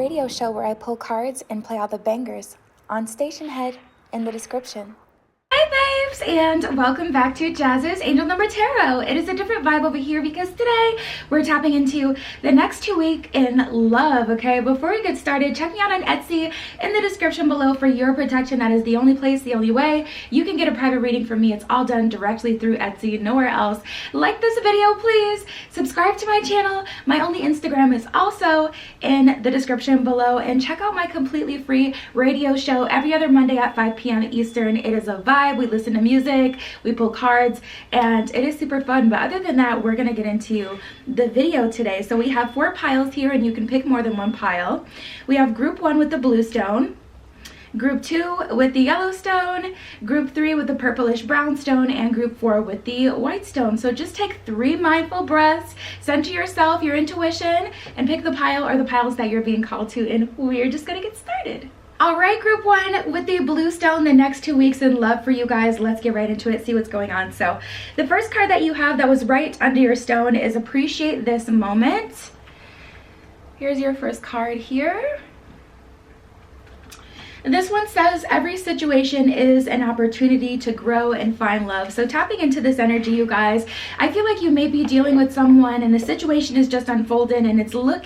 radio show where I pull cards and play all the bangers on Station Head in the description. Hi babes, and welcome back to Jazz's Angel Number Tarot. It is a different vibe over here because today we're tapping into the next 2 weeks in love, okay? Before we get started, check me out on Etsy in the description below for your protection. That is the only place, the only way you can get a private reading from me. It's all done directly through Etsy, nowhere else. Like this video, please. Subscribe to my channel. My only Instagram is also in the description below, and check out my completely free radio show every other Monday at 5 p.m. Eastern. It is a vibe. We listen to music, we pull cards, and it is super fun. But other than that, we're gonna get into the video today. So we have 4 piles here, and you can pick more than one pile. We have group 1 with the blue stone, group 2 with the yellow stone, group 3 with the purplish brown stone, and group 4 with the white stone. So just take 3 mindful breaths, center yourself, your intuition, and pick the pile or the piles that you're being called to, and we're just gonna get started. All right, group 1 with the blue stone, the next 2 weeks in love for you guys. Let's get right into it, see what's going on. So the first card that you have that was right under your stone is appreciate this moment. Here's your first card here. This one says every situation is an opportunity to grow and find love. So tapping into this energy, you guys, I feel like you may be dealing with someone and the situation is just unfolding and it's not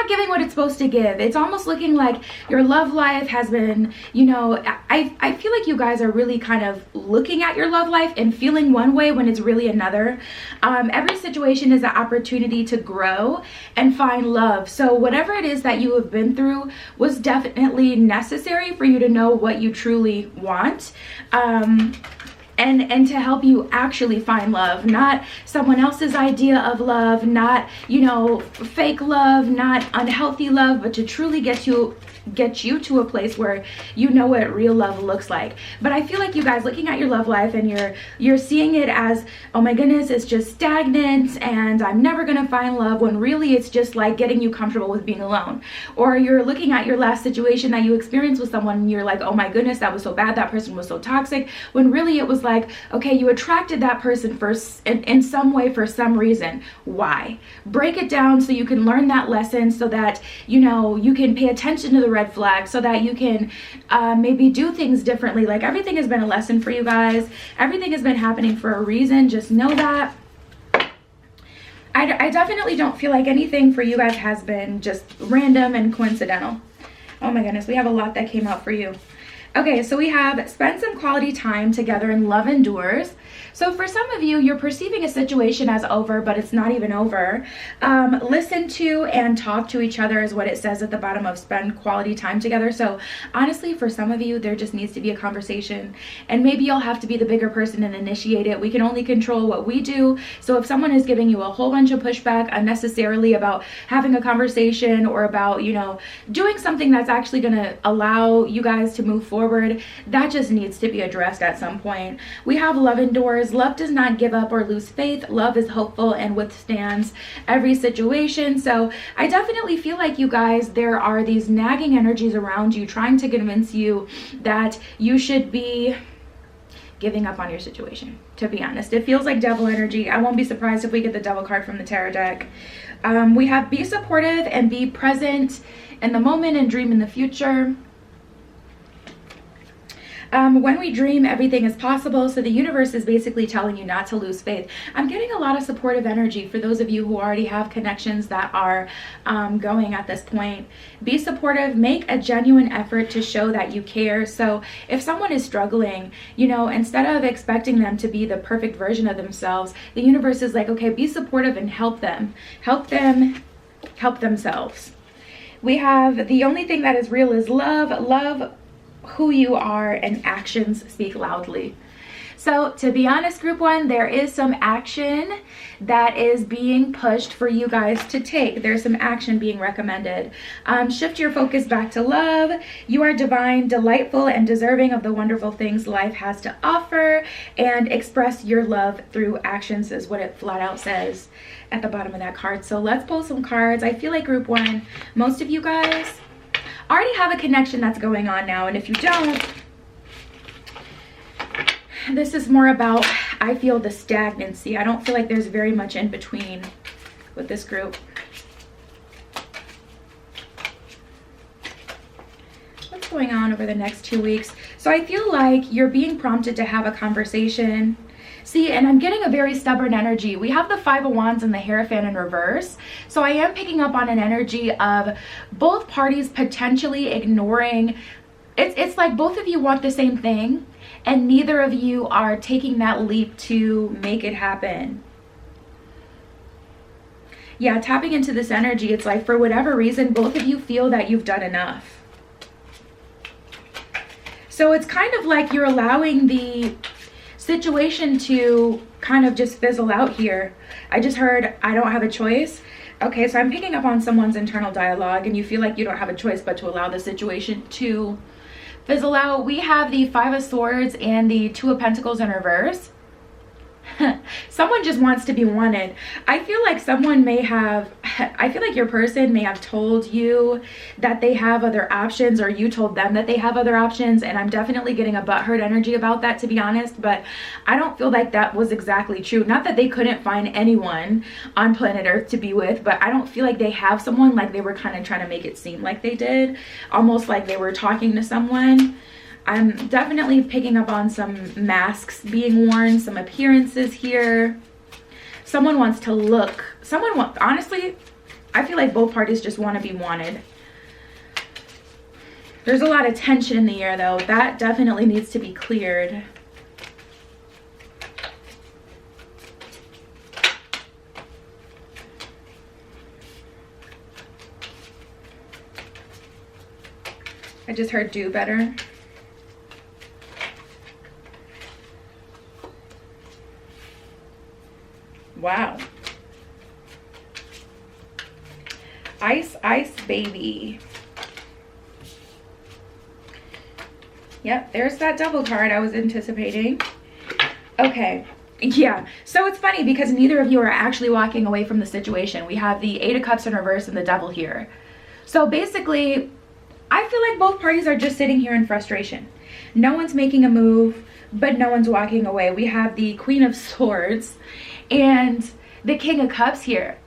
giving what it's supposed to give. It's almost looking like your love life has been, you know, I feel like you guys are really kind of looking at your love life and feeling one way when it's really another. Every situation is an opportunity to grow and find love. So whatever it is that you have been through was definitely necessary for you to know what you truly want, and to help you actually find love, not someone else's idea of love, not, you know, fake love, not unhealthy love, but to truly get you to a place where you know what real love looks like. But I feel like you guys looking at your love life and you're seeing it as, oh my goodness, it's just stagnant and I'm never gonna find love, when really it's just like getting you comfortable with being alone. Or you're looking at your last situation that you experienced with someone and you're like, oh my goodness, that was so bad, that person was so toxic, when really it was like, okay, you attracted that person first in some way for some reason. Why? Break it down so you can learn that lesson, so that, you know, you can pay attention to the red flag, so that you can maybe do things differently. Like, everything has been a lesson for you guys. Everything has been happening for a reason. Just know that. I definitely don't feel like anything for you guys has been just random and coincidental. Oh my goodness, we have a lot that came out for you. Okay, so we have spend some quality time together and love endures. So for some of you, you're perceiving a situation as over, but it's not even over. Listen to and talk to each other is what it says at the bottom of spend quality time together. So honestly, for some of you, there just needs to be a conversation, and maybe you'll have to be the bigger person and initiate it. We can only control what we do. So if someone is giving you a whole bunch of pushback unnecessarily about having a conversation or about, you know, doing something that's actually going to allow you guys to move forward, that just needs to be addressed at some point. We have love endures. Love does not give up or lose faith. Love is hopeful and withstands every situation. So I definitely feel like you guys, there are these nagging energies around you trying to convince you that you should be giving up on your situation. To be honest, it feels like devil energy. I won't be surprised if we get the devil card from the tarot deck. We have be supportive and be present in the moment and dream in the future. When we dream, everything is possible. So the universe is basically telling you not to lose faith. I'm getting a lot of supportive energy for those of you who already have connections that are going at this point. Be supportive. Make a genuine effort to show that you care. So if someone is struggling, you know, instead of expecting them to be the perfect version of themselves, the universe is like, okay, be supportive and help them. Help them help themselves. We have the only thing that is real is love. Love who you are, and actions speak loudly. So to be honest, group 1, there is some action that is being pushed for you guys to take. There's some action being recommended. Shift your focus back to love. You are divine, delightful, and deserving of the wonderful things life has to offer, and express your love through actions is what it flat out says at the bottom of that card. So let's pull some cards. I feel like group 1, most of you guys already have a connection that's going on now, and if you don't, this is more about, I feel, the stagnancy. I don't feel like there's very much in between with this group. going on over the next 2 weeks. So I feel like you're being prompted to have a conversation. See, and I'm getting a very stubborn energy. We have the Five of Wands and the Hierophant in reverse. So I am picking up on an energy of both parties potentially ignoring. It's like both of you want the same thing, and neither of you are taking that leap to make it happen. Yeah, tapping into this energy, it's like for whatever reason, both of you feel that you've done enough. So it's kind of like you're allowing the situation to kind of just fizzle out here. I just heard, I don't have a choice. Okay, so I'm picking up on someone's internal dialogue, and you feel like you don't have a choice but to allow the situation to fizzle out. We have the Five of Swords and the Two of Pentacles in reverse. Someone just wants to be wanted. I feel like someone may have, I feel like your person may have told you that they have other options, or you told them that they have other options, and I'm definitely getting a butthurt energy about that, to be honest, but I don't feel like that was exactly true. Not that they couldn't find anyone on planet Earth to be with, but I don't feel like they have someone, like they were kind of trying to make it seem like they did, almost like they were talking to someone. I'm definitely picking up on some masks being worn, some appearances here. Someone wants to look. Honestly, I feel like both parties just want to be wanted. There's a lot of tension in the air, though. That definitely needs to be cleared. I just heard do better. Wow. Ice, ice, baby. Yep, there's that double card I was anticipating. Okay, yeah. So it's funny because neither of you are actually walking away from the situation. We have the Eight of Cups in reverse and the Devil here. So basically, I feel like both parties are just sitting here in frustration. No one's making a move, but no one's walking away. We have the Queen of Swords and the King of Cups here.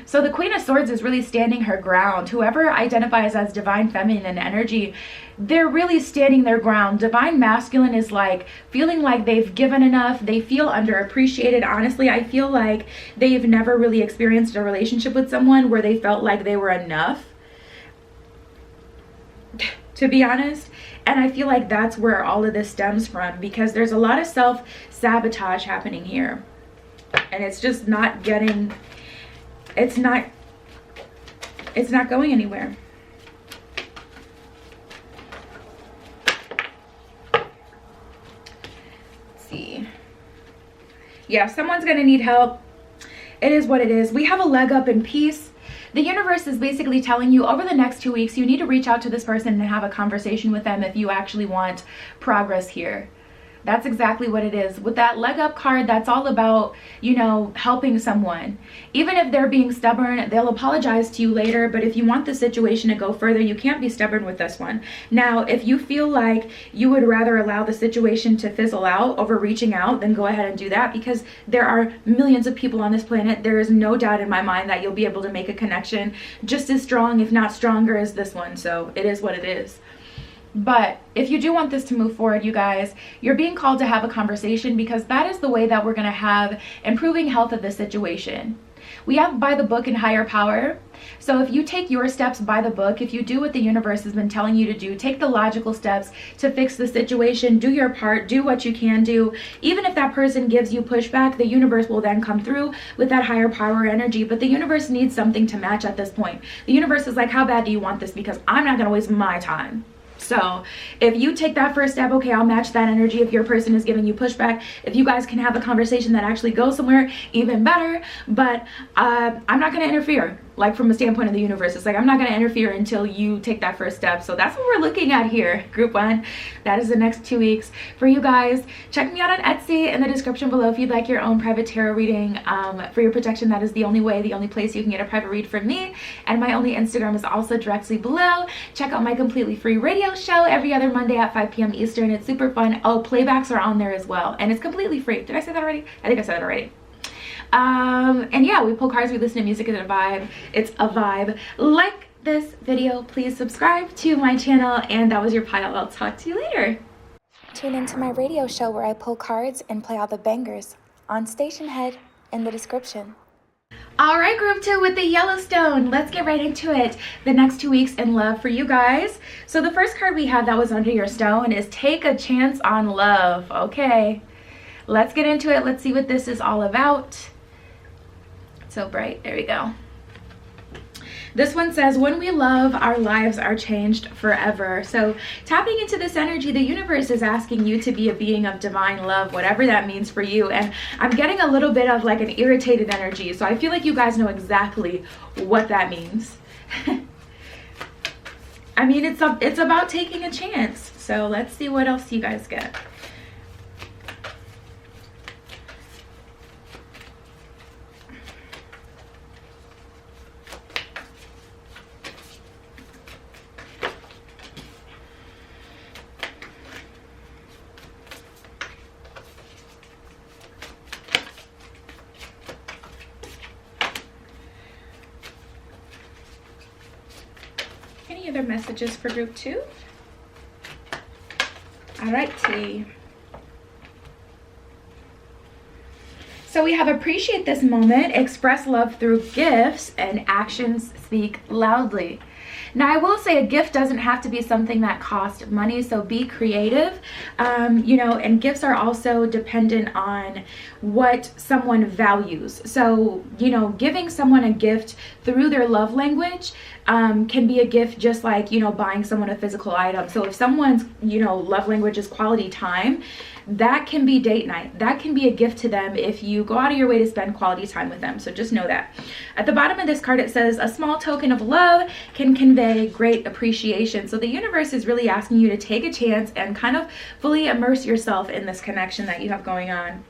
So the Queen of Swords is really standing her ground. Whoever identifies as divine feminine energy, they're really standing their ground. Divine masculine is like feeling like they've given enough. They feel underappreciated. Honestly, I feel like they've never really experienced a relationship with someone where they felt like they were enough, to be honest. And I feel like that's where all of this stems from, because there's a lot of self-sabotage happening here. And it's just not getting, it's not going anywhere. Let's see. Yeah, someone's gonna need help. It is what it is. We have a leg up in peace. The universe is basically telling you over the next 2 weeks, you need to reach out to this person and have a conversation with them if you actually want progress here. That's exactly what it is. With that leg up card, that's all about, you know, helping someone. Even if they're being stubborn, they'll apologize to you later. But if you want the situation to go further, you can't be stubborn with this one. Now, if you feel like you would rather allow the situation to fizzle out over reaching out, then go ahead and do that, because there are millions of people on this planet. There is no doubt in my mind that you'll be able to make a connection just as strong, if not stronger, as this one. So it is what it is. But if you do want this to move forward, you guys, you're being called to have a conversation, because that is the way that we're going to have improving health of the situation. We have by the book and higher power. So if you take your steps by the book, if you do what the universe has been telling you to do, take the logical steps to fix the situation, do your part, do what you can do. Even if that person gives you pushback, the universe will then come through with that higher power energy. But the universe needs something to match at this point. The universe is like, how bad do you want this? Because I'm not going to waste my time. So if you take that first step, okay, I'll match that energy. If your person is giving you pushback, if you guys can have a conversation that actually goes somewhere, even better. But I'm not going to interfere. Like, from a standpoint of the universe, it's like, I'm not going to interfere until you take that first step. So that's what we're looking at here, group one. That is the next 2 weeks for you guys. Check me out on Etsy in the description below if you'd like your own private tarot reading. For your protection, that is the only way, the only place you can get a private read from me. And my only Instagram is also directly below. Check out my completely free radio show every other Monday at 5 p.m. Eastern. It's super fun. Oh, playbacks are on there as well, and it's completely free. Did I say that already? I think I said that already. And yeah, we pull cards, we listen to music. It's a vibe. It's a vibe. Like, this video, please subscribe to my channel, and that was your pile. I'll talk to you later. Tune into my radio show where I pull cards and play all the bangers on Station Head in the description. All right, group 2 with the Yellowstone. Let's get right into it. The next 2 weeks in love for you guys. So the first card we have that was under your stone is Take a Chance on Love. Okay, let's get into it. Let's see what this is all about. It's so bright. There we go. This one says, when we love, our lives are changed forever. So tapping into this energy, the universe is asking you to be a being of divine love, whatever that means for you. And I'm getting a little bit of like an irritated energy. So I feel like you guys know exactly what that means. I mean, it's about taking a chance. So let's see what else you guys get. Any other messages for group 2? All right, T. So we have appreciate this moment, express love through gifts, and actions speak loudly. Now I will say a gift doesn't have to be something that costs money, so be creative. You know, and gifts are also dependent on what someone values. So, you know, giving someone a gift through their love language can be a gift, just like, you know, buying someone a physical item. So if someone's, you know, love language is quality time, that can be date night. That can be a gift to them if you go out of your way to spend quality time with them. So just know that. At the bottom of this card, it says a small token of love can convey great appreciation. So the universe is really asking you to take a chance and kind of fully immerse yourself in this connection that you have going on.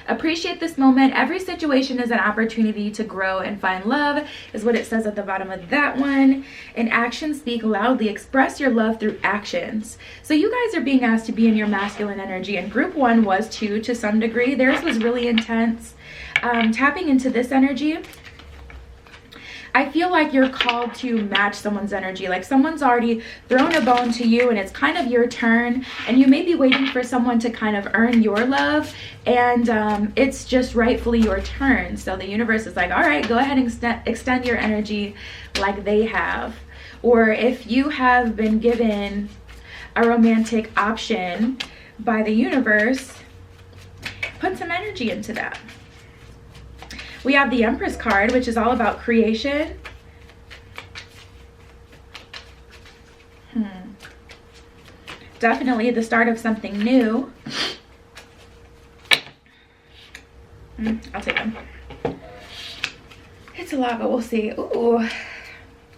Appreciate this moment. Every situation is an opportunity to grow and find love, is what it says at the bottom of that one. And actions speak loudly. Express your love through actions. So you guys are being asked to be in your masculine energy, and group 1 was too, to some degree. Theirs was really intense. Tapping into this energy, I feel like you're called to match someone's energy. Like someone's already thrown a bone to you and it's kind of your turn, and you may be waiting for someone to kind of earn your love, and it's just rightfully your turn. So the universe is like, all right, go ahead and extend your energy like they have. Or if you have been given a romantic option by the universe, put some energy into that. We have the Empress card, which is all about creation. Definitely the start of something new. I'll take them. It's a lot, but we'll see. Ooh.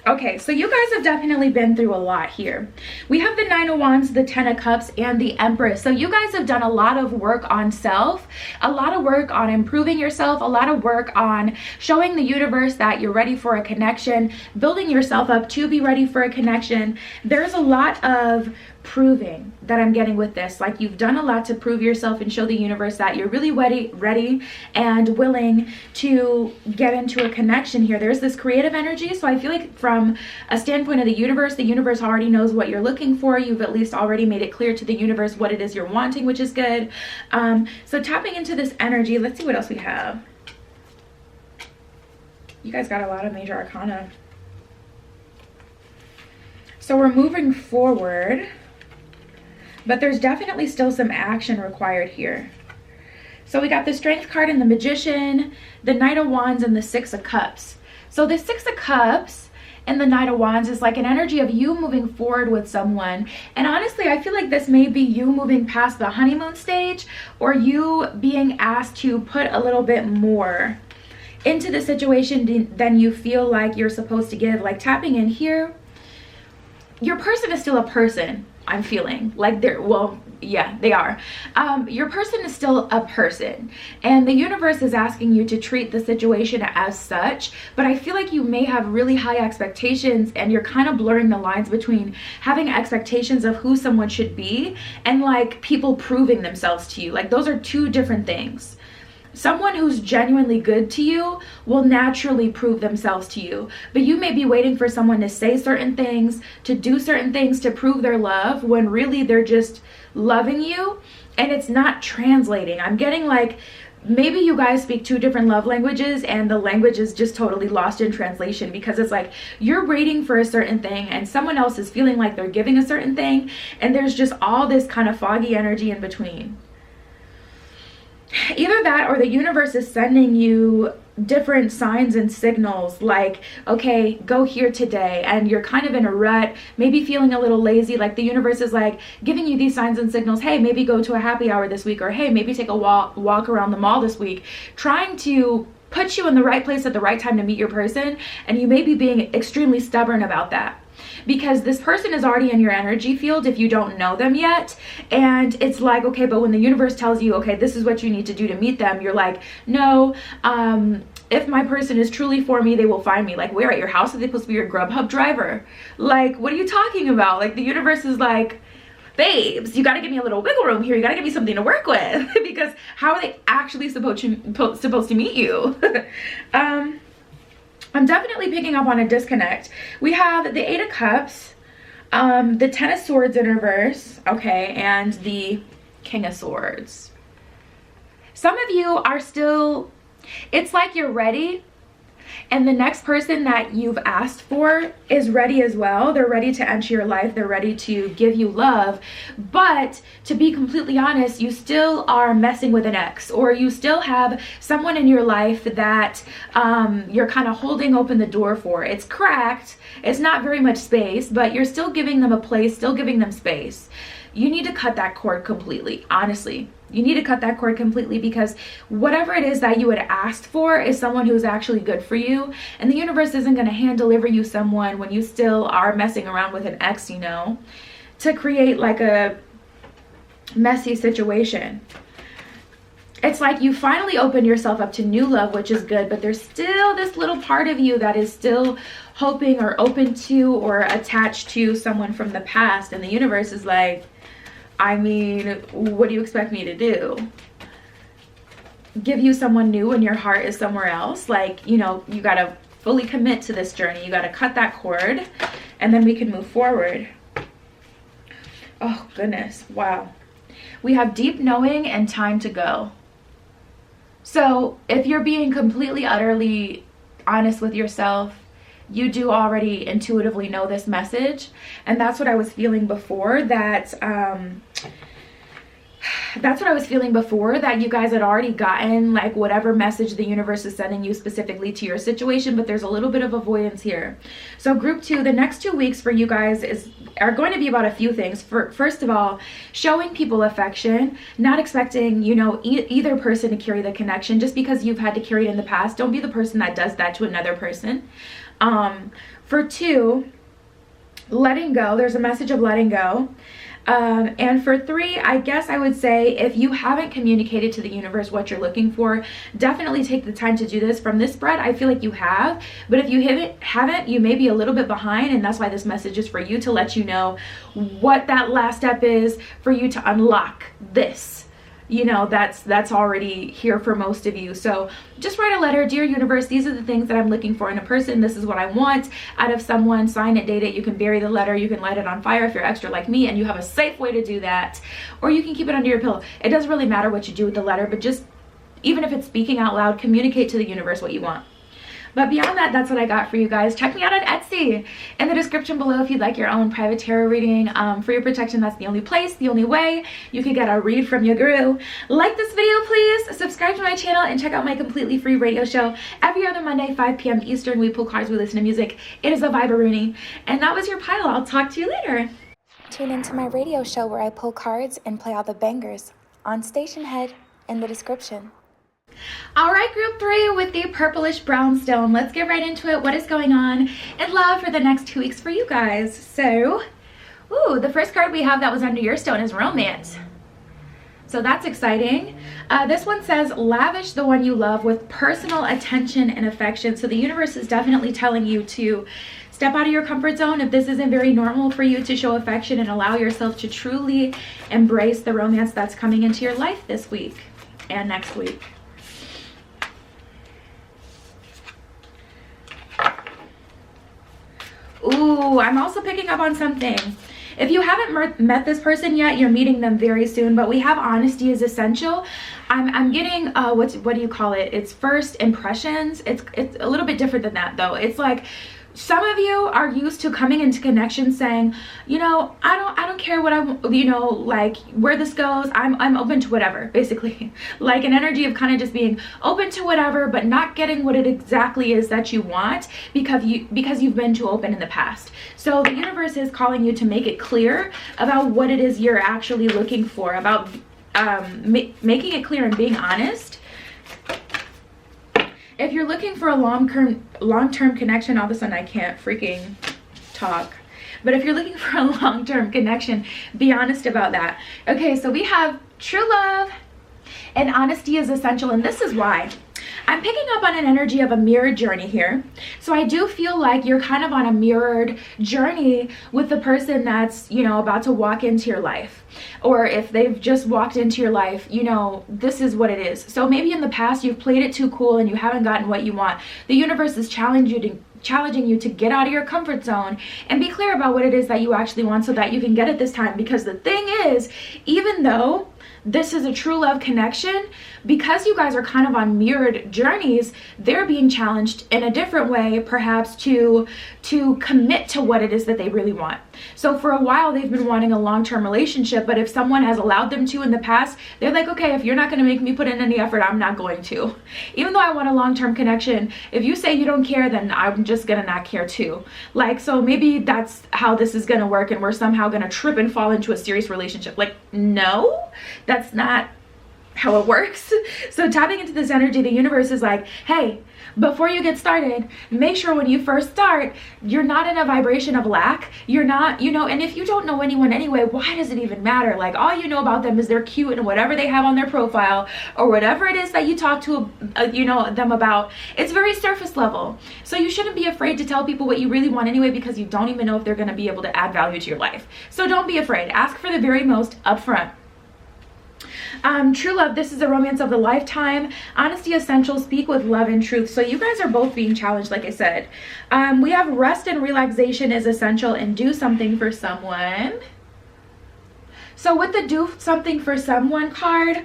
Okay, so you guys have definitely been through a lot here. We have the 9 of Wands, the 10 of Cups, and the Empress. So you guys have done a lot of work on self, a lot of work on improving yourself, a lot of work on showing the universe that you're ready for a connection, building yourself up to be ready for a connection. There's a lot of proving that I'm getting with this. Like you've done a lot to prove yourself and show the universe that you're really ready and willing to get into a connection here. There's this creative energy. So I feel like from a standpoint of the universe already knows what you're looking for. You've at least already made it clear to the universe what it is you're wanting, which is good. So tapping into this energy, let's see what else we have. You guys got a lot of major arcana. So we're moving forward, but there's definitely still some action required here. So we got the Strength card and the Magician, the Knight of Wands, and the 6 of Cups. So the 6 of Cups and the Knight of Wands is like an energy of you moving forward with someone. And honestly, I feel like this may be you moving past the honeymoon stage, or you being asked to put a little bit more into the situation than you feel like you're supposed to give. Like tapping in here, your person is still a person. I'm feeling like they're, well, yeah, they are. Your person is still a person, and the universe is asking you to treat the situation as such. But I feel like you may have really high expectations, and you're kind of blurring the lines between having expectations of who someone should be and like people proving themselves to you. Like those are two different things. someone who's genuinely good to you will naturally prove themselves to you. But you may be waiting for someone to say certain things, to do certain things to prove their love, when really they're just loving you and it's not translating. I'm getting like, maybe you guys speak two different love languages and the language is just totally lost in translation, because it's like you're waiting for a certain thing and someone else is feeling like they're giving a certain thing, and there's just all this kind of foggy energy in between. Either that, or the universe is sending you different signs and signals, like, okay, go here today, and you're kind of in a rut, maybe feeling a little lazy. Like the universe is like giving you these signs and signals. Hey, maybe go to a happy hour this week, or hey, maybe take a walk around the mall this week, trying to put you in the right place at the right time to meet your person. And you may be being extremely stubborn about that, because this person is already in your energy field if you don't know them yet. And it's like, okay, but when the universe tells you, okay, this is what you need to do to meet them, you're like, no, if my person is truly for me, they will find me. Like, where at your house? Are they supposed to be your Grubhub driver? Like, what are you talking about? Like, the universe is like, babes, you got to give me a little wiggle room here. You got to give me something to work with, because how are they actually supposed to meet you? I'm definitely picking up on a disconnect. We have the 8 of Cups, the 10 of Swords in reverse, okay, and the King of Swords. Some of you are still, it's like you're ready, and the next person that you've asked for is ready as well. They're ready to enter your life. They're ready to give you love. But to be completely honest, you still are messing with an ex, or you still have someone in your life that you're kind of holding open the door for. It's cracked. It's not very much space, but you're still giving them a place, still giving them space. You need to cut that cord completely, honestly. You need to cut that cord completely, because whatever it is that you had asked for is someone who's actually good for you. And the universe isn't going to hand deliver you someone when you still are messing around with an ex, you know, to create like a messy situation. It's like you finally open yourself up to new love, which is good, but there's still this little part of you that is still hoping or open to or attached to someone from the past. And the universe is like, I mean, what do you expect me to do? Give you someone new when your heart is somewhere else? Like, you know, you got to fully commit to this journey. You got to cut that cord, and then we can move forward. Oh, goodness. Wow. We have deep knowing and time to go. So if you're being completely, utterly honest with yourself, you do already intuitively know this message. And that's what I was feeling before, that you guys had already gotten like whatever message the universe is sending you specifically to your situation, but there's a little bit of avoidance here. So group 2, the next 2 weeks for you guys are going to be about a few things. First of all, showing people affection, not expecting, you know, either person to carry the connection. Just because you've had to carry it in the past, don't be the person that does that to another person. For 2, letting go. There's a message of letting go. And for 3, I guess I would say, if you haven't communicated to the universe what you're looking for, definitely take the time to do this. From this spread, I feel like you have, but if you haven't, you may be a little bit behind, and that's why this message is for you, to let you know what that last step is for you to unlock this. You know, that's already here for most of you. So just write a letter. Dear universe, these are the things that I'm looking for in a person. This is what I want out of someone. Sign it, date it. You can bury the letter. You can light it on fire if you're extra like me, and you have a safe way to do that. Or you can keep it under your pillow. It doesn't really matter what you do with the letter, but just, even if it's speaking out loud, communicate to the universe what you want. But beyond that, that's what I got for you guys. Check me out on Etsy in the description below if you'd like your own private tarot reading. For your protection, that's the only place, the only way you can get a read from your guru. Like this video, please. Subscribe to my channel and check out my completely free radio show every other Monday, 5 p.m. Eastern. We pull cards, we listen to music. It is a vibe-a-rooney. And that was your pile. I'll talk to you later. Tune into my radio show where I pull cards and play all the bangers on Station Head in the description. All right, group 3 with the purplish brownstone. Let's get right into it. What is going on in love for the next 2 weeks for you guys? So, the first card we have that was under your stone is romance. So that's exciting. This one says, lavish the one you love with personal attention and affection. So the universe is definitely telling you to step out of your comfort zone if this isn't very normal for you to show affection, and allow yourself to truly embrace the romance that's coming into your life this week and next week. Ooh, I'm also picking up on something. If you haven't met this person yet, you're meeting them very soon, but we have honesty is essential. I'm getting, what do you call it? It's first impressions. It's a little bit different than that though. It's like, some of you are used to coming into connection saying, you know, I don't care what you know, like where this goes. I'm open to whatever, basically. Like an energy of kind of just being open to whatever, but not getting what it exactly is that you want because you've been too open in the past. So the universe is calling you to make it clear about what it is you're actually looking for, about making it clear and being honest. If you're looking for a long-term connection, all of a sudden I can't freaking talk. But if you're looking for a long-term connection, be honest about that. Okay, so we have true love and honesty is essential, and this is why. I'm picking up on an energy of a mirrored journey here. So I do feel like you're kind of on a mirrored journey with the person that's, you know, about to walk into your life. Or if they've just walked into your life, you know, this is what it is. So maybe in the past you've played it too cool and you haven't gotten what you want. The universe is challenging you to get out of your comfort zone and be clear about what it is that you actually want so that you can get it this time. Because the thing is, even though this is a true love connection, because you guys are kind of on mirrored journeys, they're being challenged in a different way, perhaps to commit to what it is that they really want. So for a while they've been wanting a long-term relationship, but if someone has allowed them to in the past, they're like, okay, if you're not going to make me put in any effort, I'm not going to. Even though I want a long-term connection, if you say you don't care, then I'm just gonna not care too. Like, so maybe that's how this is gonna work, and we're somehow gonna trip and fall into a serious relationship. Like, no, that's not how it works. So tapping into this energy, the universe is like, hey, before you get started, make sure when you first start, you're not in a vibration of lack. You're not, you know, and if you don't know anyone anyway, why does it even matter? Like, all you know about them is they're cute and whatever they have on their profile or whatever it is that you talk to, you know, them about. It's very surface level. So you shouldn't be afraid to tell people what you really want anyway, because you don't even know if they're going to be able to add value to your life. So don't be afraid. Ask for the very most upfront. True love, this is a romance of the lifetime. Honesty essential, speak with love and truth. So you guys are both being challenged, like I said. We have rest and relaxation is essential, and do something for someone. So with the do something for someone card,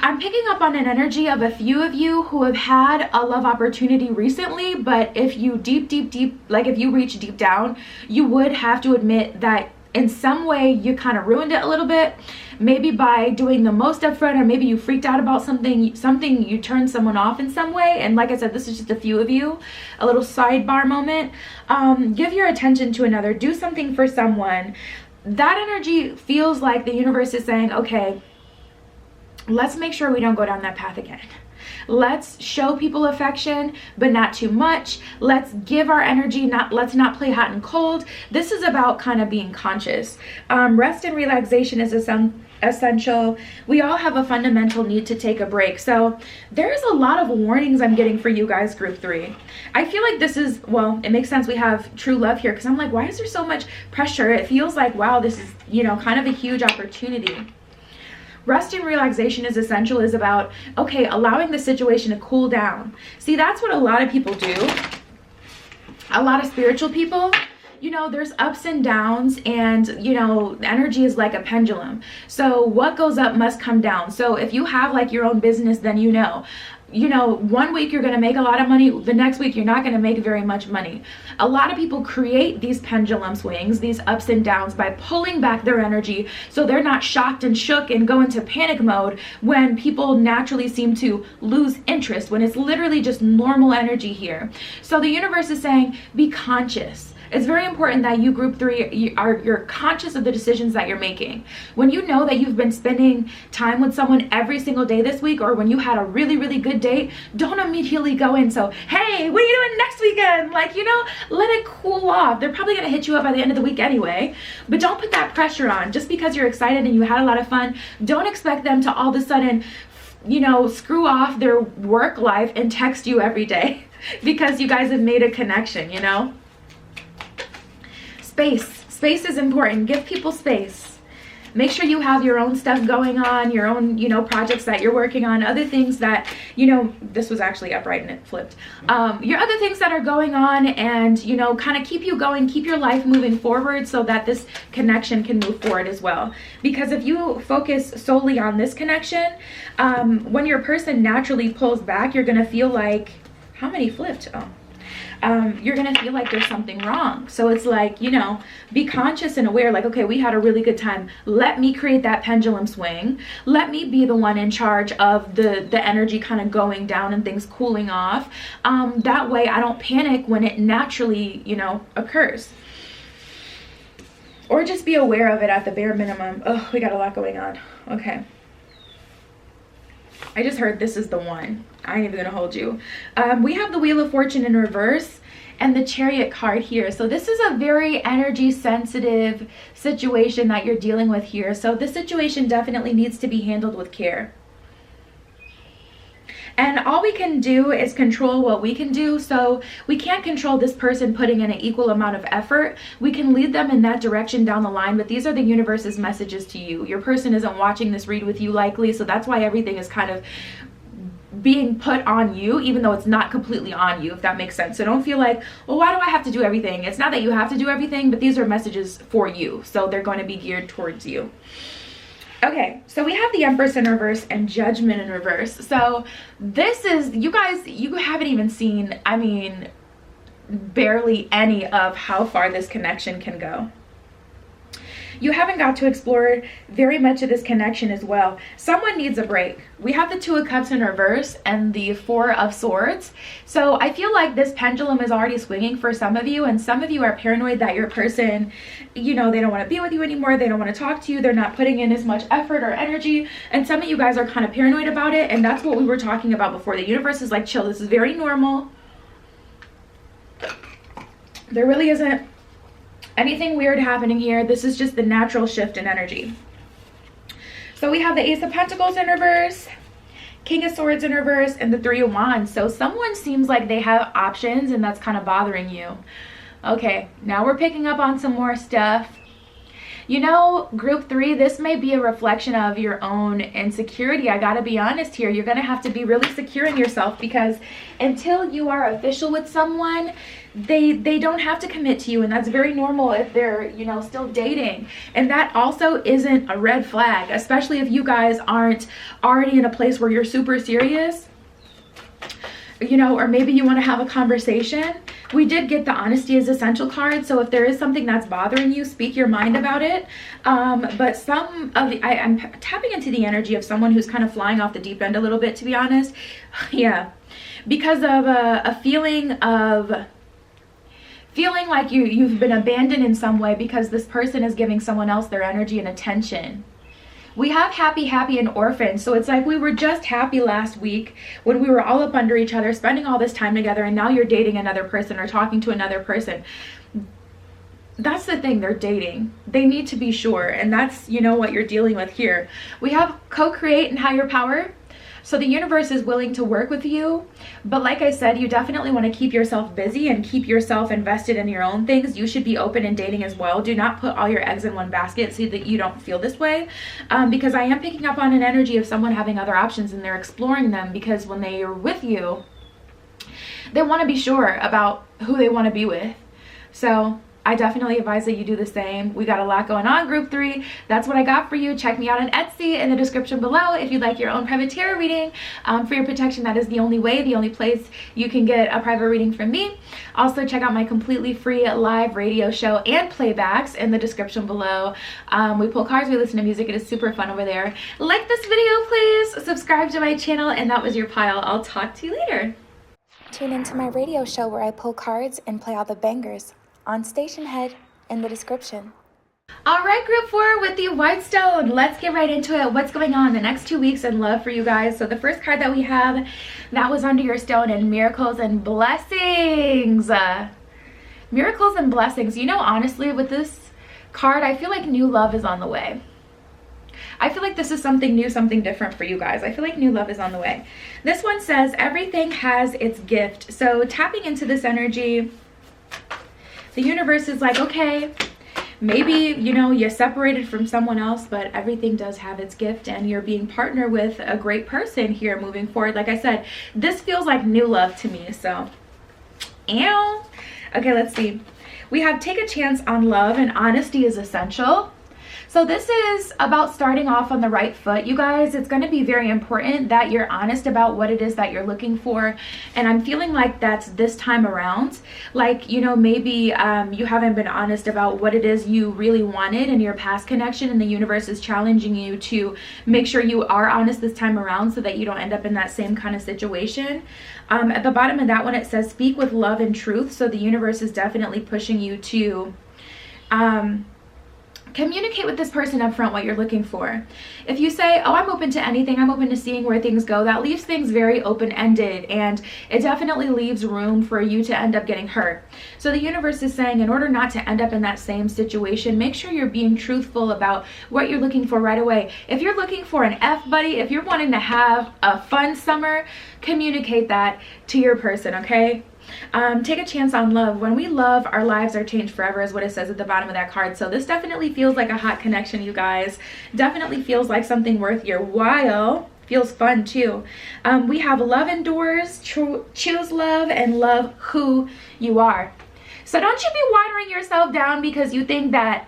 I'm picking up on an energy of a few of you who have had a love opportunity recently, but if you if you reach deep down, you would have to admit that in some way you kind of ruined it a little bit, maybe by doing the most upfront, or maybe you freaked out about something you turned someone off in some way. And like I said, this is just a few of you, a little sidebar moment. Give your attention to another, do something for someone. That energy feels like the universe is saying, okay, let's make sure we don't go down that path again. Let's show people affection, but not too much. Let's give our energy, let's not play hot and cold. This is about kind of being conscious. Rest and relaxation is essential. We all have a fundamental need to take a break. So there's a lot of warnings I'm getting for you guys, group 3. I feel like this is, well, it makes sense we have true love here, because I'm like, why is there so much pressure? It feels like, wow, this is, you know, kind of a huge opportunity. Rest and relaxation is essential is about, okay, allowing the situation to cool down. See, that's what a lot of people do. A lot of spiritual people, you know, there's ups and downs, and, you know, energy is like a pendulum. So what goes up must come down. So if you have like your own business, then you know, 1 week you're going to make a lot of money, the next week you're not going to make very much money. A lot of people create these pendulum swings, these ups and downs, by pulling back their energy so they're not shocked and shook and go into panic mode when people naturally seem to lose interest, when it's literally just normal energy here. So the universe is saying, be conscious. It's very important that you, group 3, you're conscious of the decisions that you're making. When you know that you've been spending time with someone every single day this week, or when you had a really, really good date, don't immediately go in. So, hey, what are you doing next weekend? Like, you know, let it cool off. They're probably going to hit you up by the end of the week anyway, but don't put that pressure on. Just because you're excited and you had a lot of fun, don't expect them to all of a sudden, you know, screw off their work life and text you every day because you guys have made a connection, you know? Space is important. Give people space. Make sure you have your own stuff going on, your own, you know, projects that you're working on, other things that, you know, this was actually upright and it flipped. Your other things that are going on, and, you know, kind of keep you going, keep your life moving forward so that this connection can move forward as well. Because if you focus solely on this connection, when your person naturally pulls back, you're going to feel like, how many flipped? Oh. You're gonna feel like there's something wrong. So it's like, you know, be conscious and aware, like, okay, we had a really good time. Let me create that pendulum swing. Let me be the one in charge of the energy kind of going down and things cooling off. That way I don't panic when it naturally, you know, occurs. Or just be aware of it at the bare minimum. Oh, we got a lot going on. Okay. I just heard this is the one. I ain't even gonna hold you. We have the Wheel of Fortune in reverse and the Chariot card here. So this is a very energy sensitive situation that you're dealing with here. So this situation definitely needs to be handled with care. And all we can do is control what we can do. So we can't control this person putting in an equal amount of effort. We can lead them in that direction down the line, but these are the universe's messages to you. Your person isn't watching this read with you likely, so that's why everything is kind of being put on you, even though it's not completely on you, if that makes sense. So don't feel like, well, why do I have to do everything? It's not that you have to do everything, but these are messages for you. So they're going to be geared towards you. Okay, so we have the Empress in reverse and Judgment in reverse. So this is, you guys, you haven't even seen, I mean, barely any of how far this connection can go. You haven't got to explore very much of this connection as well. Someone needs a break. We have the Two of Cups in reverse and the Four of Swords. So I feel like this pendulum is already swinging for some of you, and some of you are paranoid that your person, you know, they don't want to be with you anymore. They don't want to talk to you. They're not putting in as much effort or energy. And some of you guys are kind of paranoid about it. And that's what we were talking about before. The universe is like, chill, this is very normal. There really isn't anything weird happening here. This is just the natural shift in energy. So we have the Ace of Pentacles in reverse, King of Swords in reverse, and the Three of Wands. So someone seems like they have options and that's kind of bothering you. Okay, now we're picking up on some more stuff. You know, group 3, this may be a reflection of your own insecurity. I gotta be honest here. You're gonna have to be really secure in yourself, because until you are official with someone, they don't have to commit to you, and that's very normal if they're, you know, still dating. And that also isn't a red flag, especially if you guys aren't already in a place where you're super serious, you know, or maybe you want to have a conversation. We did get the Honesty is Essential card, so if there is something that's bothering you, speak your mind about it. But some of the, I'm tapping into the energy of someone who's kind of flying off the deep end a little bit, to be honest. Yeah, because of a feeling like you've been abandoned in some way, because this person is giving someone else their energy and attention. We have happy, and orphan. So it's like we were just happy last week when we were all up under each other, spending all this time together, and now you're dating another person or talking to another person. That's the thing, they're dating. They need to be sure, and that's, you know, what you're dealing with here. We have co-create and higher power. So the universe is willing to work with you, but like I said, you definitely want to keep yourself busy and keep yourself invested in your own things. You should be open in dating as well. Do not put all your eggs in one basket so that you don't feel this way, because I am picking up on an energy of someone having other options and they're exploring them, because when they are with you, they want to be sure about who they want to be with. So I definitely advise that you do the same. We got a lot going on, group 3. That's what I got for you. Check me out on Etsy in the description below if you'd like your own private tarot reading. For your protection, that is the only way, the only place you can get a private reading from me. Also, check out my completely free live radio show and playbacks in the description below. We pull cards, we listen to music. It is super fun over there. Like this video, please. Subscribe to my channel, and that was your pile. I'll talk to you later. Tune into my radio show where I pull cards and play all the bangers on Station Head in the description. All right, group 4 with the White Stone. Let's get right into it. What's going on the next 2 weeks in love for you guys? So the first card that we have, that was under your stone, and miracles and blessings. Miracles and blessings. You know, honestly, with this card, I feel like new love is on the way. I feel like this is something new, something different for you guys. I feel like new love is on the way. This one says everything has its gift. So tapping into this energy, the universe is like, okay, maybe, you know, you're separated from someone else, but everything does have its gift, and you're being partnered with a great person here moving forward. Like I said, this feels like new love to me. So, ew. Okay, let's see. We have take a chance on love, and honesty is essential. So this is about starting off on the right foot, you guys. It's going to be very important that you're honest about what it is that you're looking for. And I'm feeling like that's this time around. Like, you know, maybe you haven't been honest about what it is you really wanted in your past connection, and the universe is challenging you to make sure you are honest this time around so that you don't end up in that same kind of situation. At the bottom of that one, it says speak with love and truth. So the universe is definitely pushing you to communicate with this person up front what you're looking for. If you say, oh, I'm open to anything, I'm open to seeing where things go, that leaves things very open-ended, and it definitely leaves room for you to end up getting hurt. So the universe is saying, in order not to end up in that same situation, make sure you're being truthful about what you're looking for right away. If you're looking for an F buddy, if you're wanting to have a fun summer, communicate that to your person, okay? Take a chance on love. When we love, our lives are changed forever is what it says at the bottom of that card. So this definitely feels like a hot connection, you guys. Definitely feels like something worth your while. Feels fun too. We have love endures, choose love, and love who you are. So don't you be watering yourself down because you think that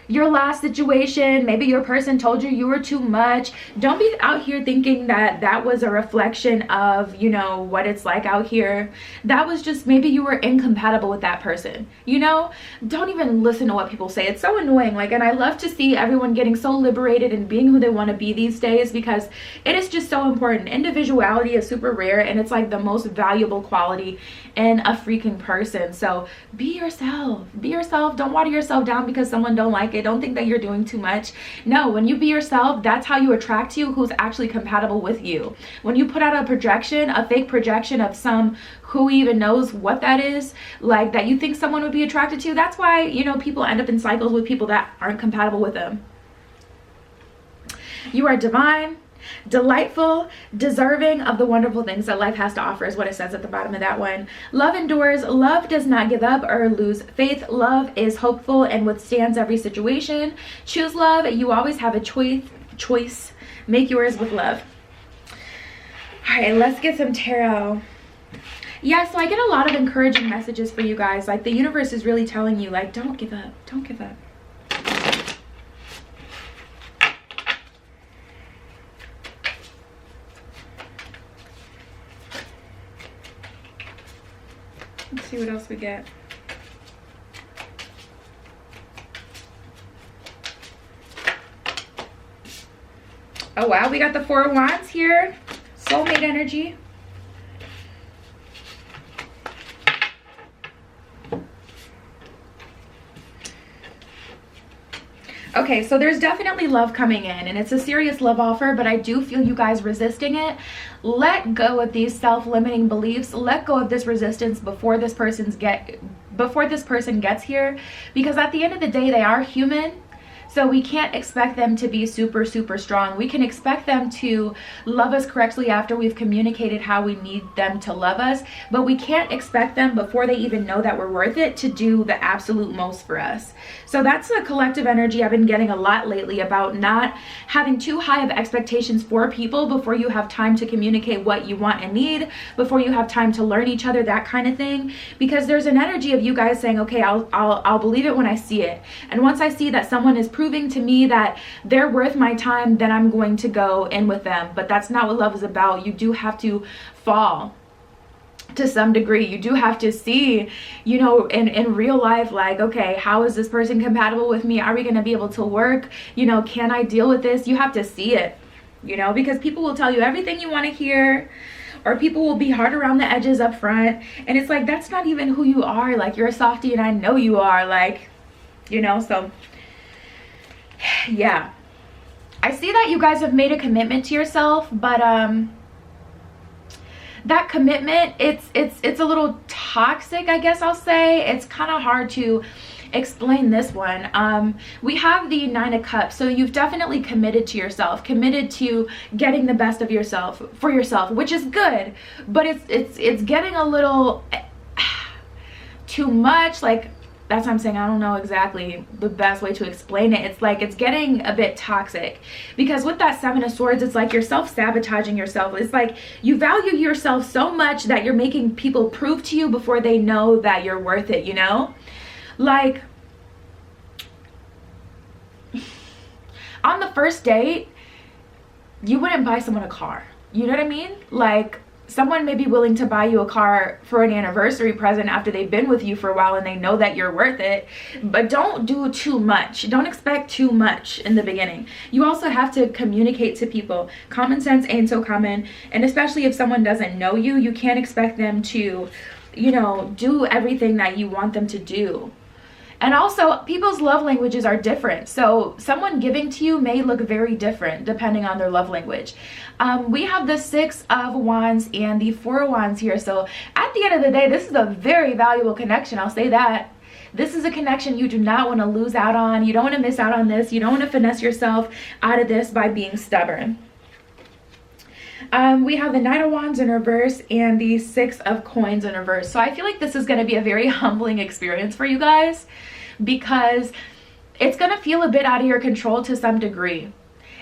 your last situation, maybe your person told you were too much. Don't be out here thinking that that was a reflection of, you know, what it's like out here. That was just maybe you were incompatible with that person, you know? Don't even listen to what people say. It's so annoying. Like, and I love to see everyone getting so liberated and being who they want to be these days, because it is just so important. Individuality is super rare, and it's like the most valuable quality in a freaking person. So be yourself. Be yourself. Don't water yourself down because someone don't like it. Don't think that you're doing too much. No, when you be yourself, that's how you attract you who's actually compatible with you. When you put out a projection, a fake projection of some who even knows what that is, like that you think someone would be attracted to, that's why, you know, people end up in cycles with people that aren't compatible with them. You are divine, delightful, deserving of the wonderful things that life has to offer is what it says at the bottom of that one. Love endures. Love does not give up or lose faith. Love is hopeful and withstands every situation. Choose love. You always have a choice. Make yours with love. All right, let's get some tarot. Yeah, so I get a lot of encouraging messages for you guys. Like, the universe is really telling you, like, don't give up. Don't give up. Let's see what else we get. Oh wow, we got the Four of Wands here. Soulmate energy. Okay, so there's definitely love coming in, and it's a serious love offer, but I do feel you guys resisting it. Let go of these self-limiting beliefs. Let go of this resistance before this person gets here, because at the end of the day, they are human. So we can't expect them to be super, super strong. We can expect them to love us correctly after we've communicated how we need them to love us, but we can't expect them before they even know that we're worth it to do the absolute most for us. So that's a collective energy I've been getting a lot lately, about not having too high of expectations for people before you have time to communicate what you want and need, before you have time to learn each other, that kind of thing. Because there's an energy of you guys saying, okay, I'll believe it when I see it. And once I see that someone is proving to me that they're worth my time, then I'm going to go in with them. But that's not what love is about. You do have to fall to some degree. You do have to see, you know, in real life, like, okay, how is this person compatible with me? Are we going to be able to work? You know, can I deal with this? You have to see it, you know, because people will tell you everything you want to hear, or people will be hard around the edges up front, and it's like, that's not even who you are. Like, you're a softie, and I know you are, like, you know. So yeah, I see that you guys have made a commitment to yourself, but that commitment, it's a little toxic, I guess I'll say. It's kind of hard to explain this one. We have the Nine of Cups, so you've definitely committed to yourself, committed to getting the best of yourself for yourself, which is good, but it's getting a little too much. Like, that's what I'm saying. I don't know exactly the best way to explain it. It's like it's getting a bit toxic, because with that Seven of Swords, it's like you're self-sabotaging yourself. It's like you value yourself so much that you're making people prove to you before they know that you're worth it, you know? Like, on the first date, you wouldn't buy someone a car. You know what I mean? Like, someone may be willing to buy you a car for an anniversary present after they've been with you for a while and they know that you're worth it, but don't do too much. Don't expect too much in the beginning. You also have to communicate to people. Common sense ain't so common, and especially if someone doesn't know you, you can't expect them to, you know, do everything that you want them to do. And also, people's love languages are different. So someone giving to you may look very different depending on their love language. We have the Six of Wands and the Four of Wands here. So at the end of the day, this is a very valuable connection. I'll say that. This is a connection you do not want to lose out on. You don't want to miss out on this. You don't want to finesse yourself out of this by being stubborn. We have the Knight of Wands in reverse and the Six of Coins in reverse. So I feel like this is going to be a very humbling experience for you guys, because it's going to feel a bit out of your control to some degree.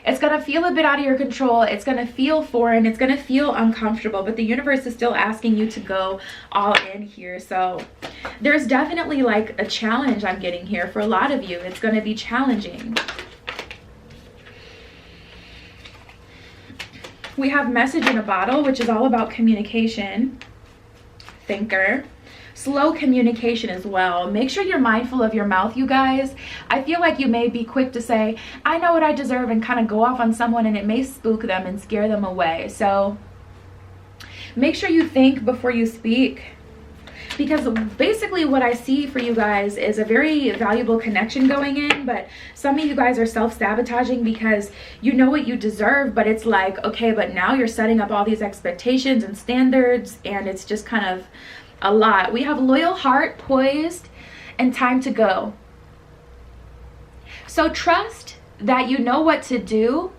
It's going to feel a bit out of your control. It's going to feel foreign. It's going to feel uncomfortable, but the universe is still asking you to go all in here. So there's definitely like a challenge I'm getting here for a lot of you. It's going to be challenging. We have Message in a Bottle, which is all about communication. Thinker. Slow communication as well. Make sure you're mindful of your mouth, you guys. I feel like you may be quick to say, I know what I deserve, and kind of go off on someone, and it may spook them and scare them away. So make sure you think before you speak, because basically what I see for you guys is a very valuable connection going in, but some of you guys are self-sabotaging because you know what you deserve, but it's like, okay, but now you're setting up all these expectations and standards, and it's just kind of a lot. We have Loyal Heart, Poised, and Time to Go. So trust that you know what to do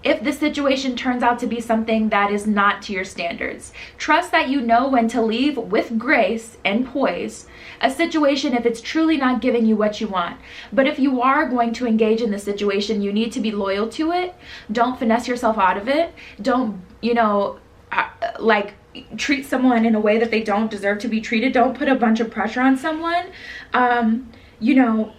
if the situation turns out to be something that is not to your standards. Trust that you know when to leave with grace and poise a situation if it's truly not giving you what you want. But if you are going to engage in the situation, you need to be loyal to it. Don't finesse yourself out of it. Don't, you know, like treat someone in a way that they don't deserve to be treated. Don't put a bunch of pressure on someone. You know,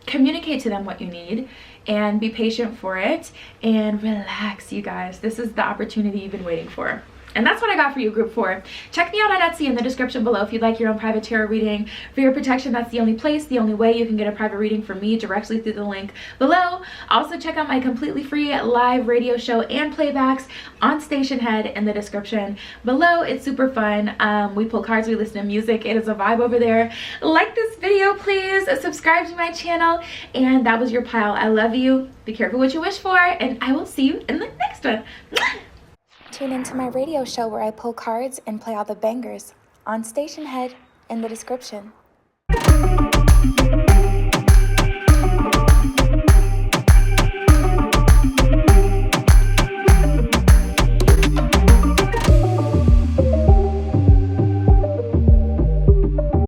communicate to them what you need and be patient for it and relax, you guys. This is the opportunity you've been waiting for. And that's what I got for you, group 4. Check me out on Etsy in the description below if you'd like your own private tarot reading. For your protection, that's the only place, the only way you can get a private reading from me, directly through the link below. Also, check out my completely free live radio show and playbacks on Station Head in the description below. It's super fun. We pull cards, we listen to music. It is a vibe over there. Like this video, please. Subscribe to my channel. And that was your pile. I love you. Be careful what you wish for. And I will see you in the next one. Tune into my radio show where I pull cards and play all the bangers on Station Head in the description.